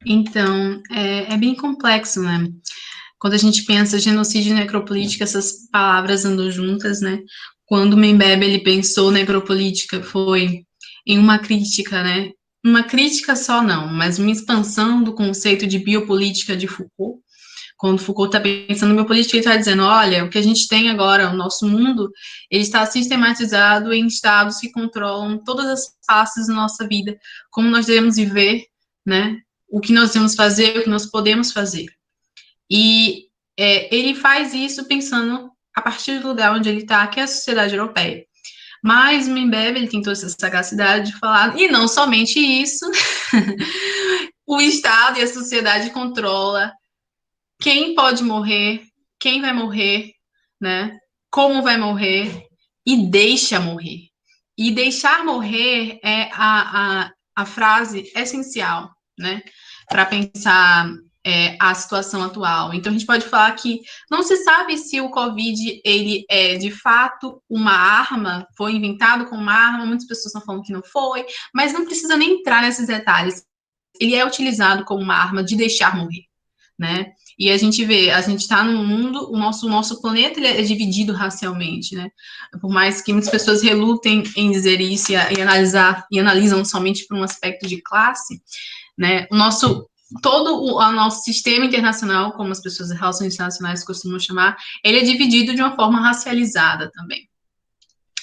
Então, é bem complexo, né? Quando a gente pensa genocídio e necropolítica, essas palavras andam juntas, né? Quando Mbembe ele pensou necropolítica foi em uma crítica, né? Uma crítica só não, mas uma expansão do conceito de biopolítica de Foucault. Quando Foucault está pensando em biopolítica, ele está dizendo, olha, o que a gente tem agora, o nosso mundo, ele está sistematizado em estados que controlam todas as faces da nossa vida, como nós devemos viver, né? O que nós devemos fazer, o que nós podemos fazer. E ele faz isso pensando a partir do lugar onde ele está, que é a sociedade europeia. Mas o Mbembe, ele tem toda essa sagacidade de falar, e não somente isso, o Estado e a sociedade controla quem pode morrer, quem vai morrer, né? Como vai morrer e deixa morrer. E deixar morrer é a frase essencial, né? Para pensar a situação atual. Então, a gente pode falar que não se sabe se o Covid, ele é, de fato, uma arma, foi inventado como uma arma, muitas pessoas estão falando que não foi, mas não precisa nem entrar nesses detalhes. Ele é utilizado como uma arma de deixar morrer, né? E a gente vê, a gente está num mundo, o nosso planeta ele é dividido racialmente, né? Por mais que muitas pessoas relutem em dizer isso e analisar, e analisam somente por um aspecto de classe, né? O nosso sistema internacional, como as pessoas de relações internacionais costumam chamar, ele é dividido de uma forma racializada também.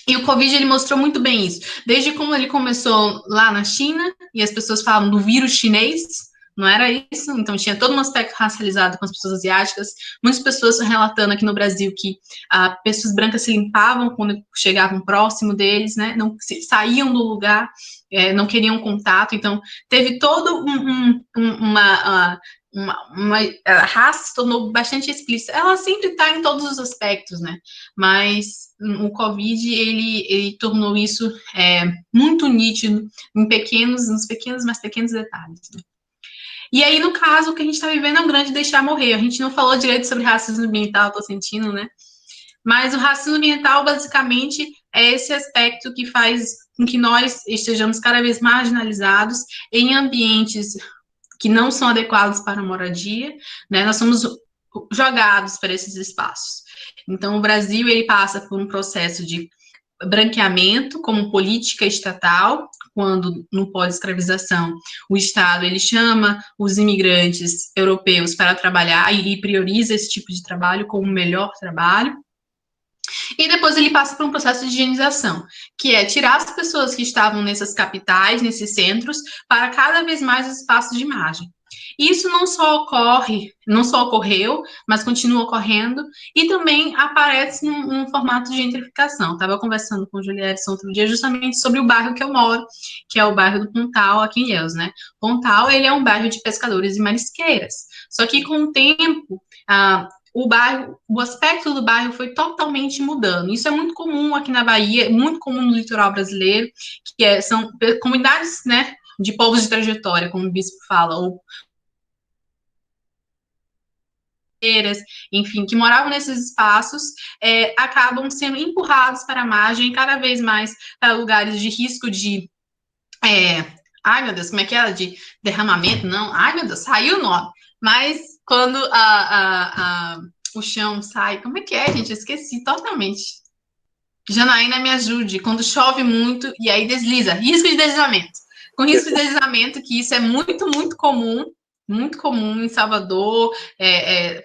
E o Covid, ele mostrou muito bem isso. Desde como ele começou lá na China, e as pessoas falavam do vírus chinês, não era isso? Então tinha todo um aspecto racializado com as pessoas asiáticas. Muitas pessoas relatando aqui no Brasil que pessoas brancas se limpavam quando chegavam próximo deles, né? Não saíam do lugar, não queriam contato. Então teve todo a raça se tornou bastante explícita. Ela sempre está em todos os aspectos, né? Mas o Covid, ele tornou isso muito nítido nos pequenos, mais pequenos detalhes. Né? E aí, no caso, o que a gente está vivendo é um grande deixar morrer. A gente não falou direito sobre racismo ambiental, estou sentindo, né? Mas o racismo ambiental, basicamente, é esse aspecto que faz com que nós estejamos cada vez marginalizados em ambientes que não são adequados para a moradia, né? Nós somos jogados para esses espaços. Então, o Brasil, ele passa por um processo de branqueamento como política estatal, quando no pós-escravização o Estado ele chama os imigrantes europeus para trabalhar e prioriza esse tipo de trabalho como o melhor trabalho. E depois ele passa por um processo de higienização, que é tirar as pessoas que estavam nessas capitais, nesses centros, para cada vez mais espaços de margem. Isso não só ocorreu, mas continua ocorrendo e também aparece num formato de gentrificação. Estava conversando com o Juliette outro dia justamente sobre o bairro que eu moro, que é o bairro do Pontal, aqui em Ilhéus, né? Pontal, ele é um bairro de pescadores e marisqueiras. Só que com o tempo, o aspecto do bairro foi totalmente mudando. Isso é muito comum aqui na Bahia, muito comum no litoral brasileiro, que são comunidades, né, de povos de trajetória, como o bispo fala, ou enfim, que moravam nesses espaços, acabam sendo empurrados para a margem, cada vez mais para lugares de risco de. Ai, meu Deus, como é que era? De derramamento? Não, ai, meu Deus, saiu o nome. Mas quando o chão sai, como é que é, gente? Eu esqueci totalmente. Janaína, me ajude. Quando chove muito e aí desliza, risco de deslizamento. Com risco de deslizamento, que isso é muito comum em Salvador,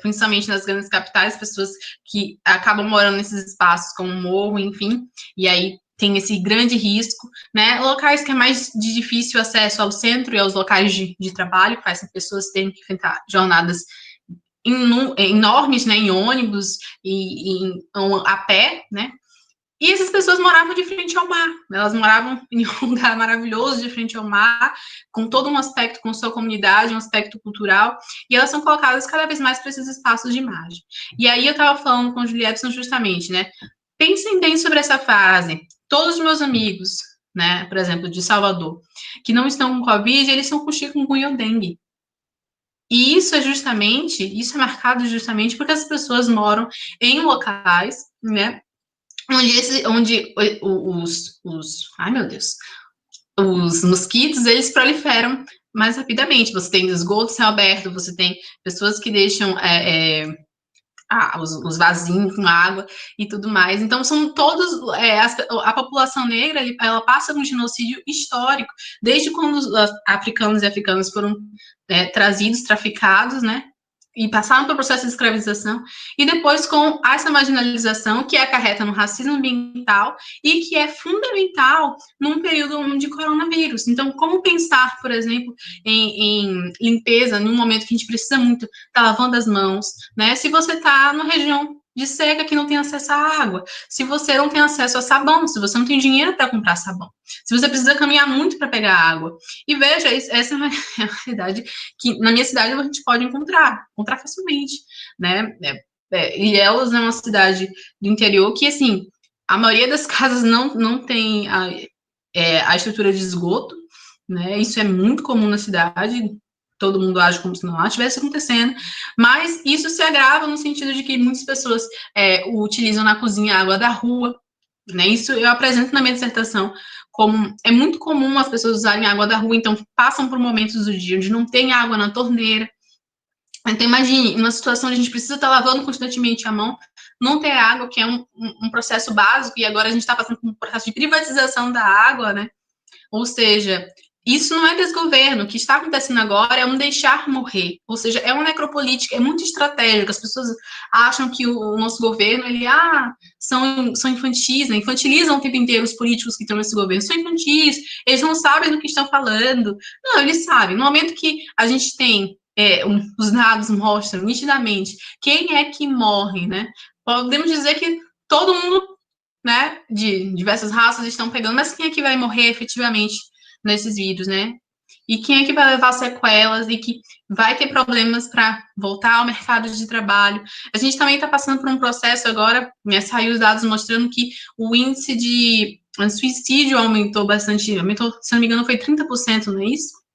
principalmente nas grandes capitais, pessoas que acabam morando nesses espaços como morro, enfim, e aí tem esse grande risco, né? Locais que é mais de difícil acesso ao centro e aos locais de trabalho, que faz com que pessoas tenham que enfrentar jornadas enormes, né, em ônibus e a pé, né? E essas pessoas moravam de frente ao mar. Elas moravam em um lugar maravilhoso de frente ao mar, com todo um aspecto, com sua comunidade, um aspecto cultural, e elas são colocadas cada vez mais para esses espaços de imagem. E aí eu estava falando com o Julietson justamente, né? Pensem bem sobre essa frase. Todos os meus amigos, né, por exemplo, de Salvador, que não estão com Covid, eles estão com chikungunya ou dengue. E isso é marcado justamente porque as pessoas moram em locais, né, onde ai meu Deus, os mosquitos, eles proliferam mais rapidamente. Você tem esgoto céu aberto, você tem pessoas que deixam os vasinhos com água e tudo mais. Então, são todos. A população negra ela passa por um genocídio histórico, desde quando os africanos e africanas foram trazidos, traficados, né? E passaram pelo processo de escravização, e depois com essa marginalização que acarreta no racismo ambiental e que é fundamental num período de coronavírus. Então, como pensar, por exemplo, em limpeza, num momento que a gente precisa muito estar lavando as mãos, né? Se você está numa região de seca que não tem acesso à água, se você não tem acesso a sabão, se você não tem dinheiro para comprar sabão, se você precisa caminhar muito para pegar água. E veja, essa é uma realidade que na minha cidade a gente pode encontrar facilmente, né? Ilhéus é uma cidade do interior que, assim, a maioria das casas não tem a estrutura de esgoto, né? Isso é muito comum na cidade, todo mundo age como se não estivesse acontecendo, mas isso se agrava no sentido de que muitas pessoas utilizam na cozinha a água da rua, né? Isso eu apresento na minha dissertação, como é muito comum as pessoas usarem água da rua, então passam por momentos do dia onde não tem água na torneira. Então, imagine, uma situação onde a gente precisa estar lavando constantemente a mão, não ter água, que é um processo básico, e agora a gente está passando por um processo de privatização da água, né? Ou seja, isso não é desgoverno. O que está acontecendo agora é um deixar morrer. Ou seja, é uma necropolítica, é muito estratégico. As pessoas acham que o nosso governo, são infantis, né? Infantilizam o tempo inteiro os políticos que estão nesse governo. São infantis, eles não sabem do que estão falando. Não, eles sabem. No momento que a gente tem, os dados mostram nitidamente quem é que morre, né? Podemos dizer que todo mundo, né, de diversas raças estão pegando, mas quem é que vai morrer efetivamente nesses vírus, né? E quem é que vai levar sequelas e que vai ter problemas para voltar ao mercado de trabalho? A gente também está passando por um processo agora, né, saiu os dados mostrando que o índice de suicídio aumentou bastante, se não me engano, foi 30%, não é isso?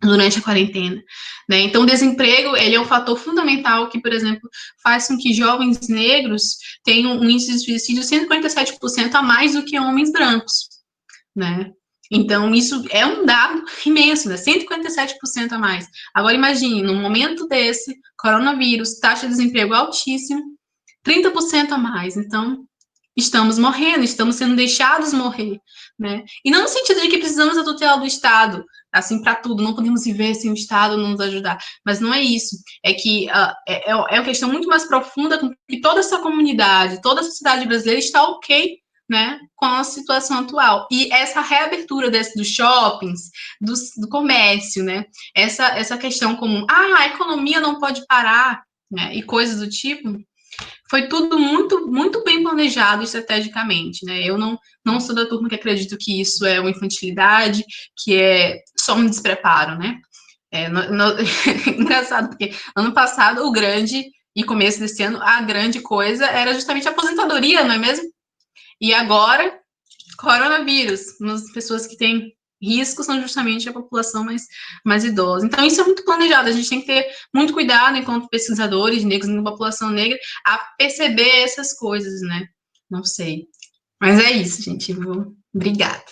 Durante a quarentena, né? Então, o desemprego, ele é um fator fundamental que, por exemplo, faz com que jovens negros tenham um índice de suicídio 157% a mais do que homens brancos, né? Então, isso é um dado imenso, né? 157% a mais. Agora, imagine, num momento desse, coronavírus, taxa de desemprego altíssima, 30% a mais. Então, estamos morrendo, estamos sendo deixados morrer, né? E não no sentido de que precisamos da tutela do Estado, assim, para tudo, não podemos viver sem o Estado nos ajudar, mas não é isso, é que é uma questão muito mais profunda, com que toda essa comunidade, toda a sociedade brasileira está ok, né, com a situação atual. E essa reabertura dos shoppings, do comércio, né, essa questão comum, a economia não pode parar, né, e coisas do tipo, foi tudo muito, muito bem planejado estrategicamente, né? Eu não sou da turma que acredito que isso é uma infantilidade, que é só um despreparo, né? Engraçado, porque ano passado o grande, e começo desse ano, a grande coisa era justamente a aposentadoria, não é mesmo? E agora, coronavírus, as pessoas que têm riscos são justamente a população mais idosa. Então, isso é muito planejado, a gente tem que ter muito cuidado, enquanto pesquisadores negros, na população negra, a perceber essas coisas, né? Não sei. Mas é isso, gente. Obrigada.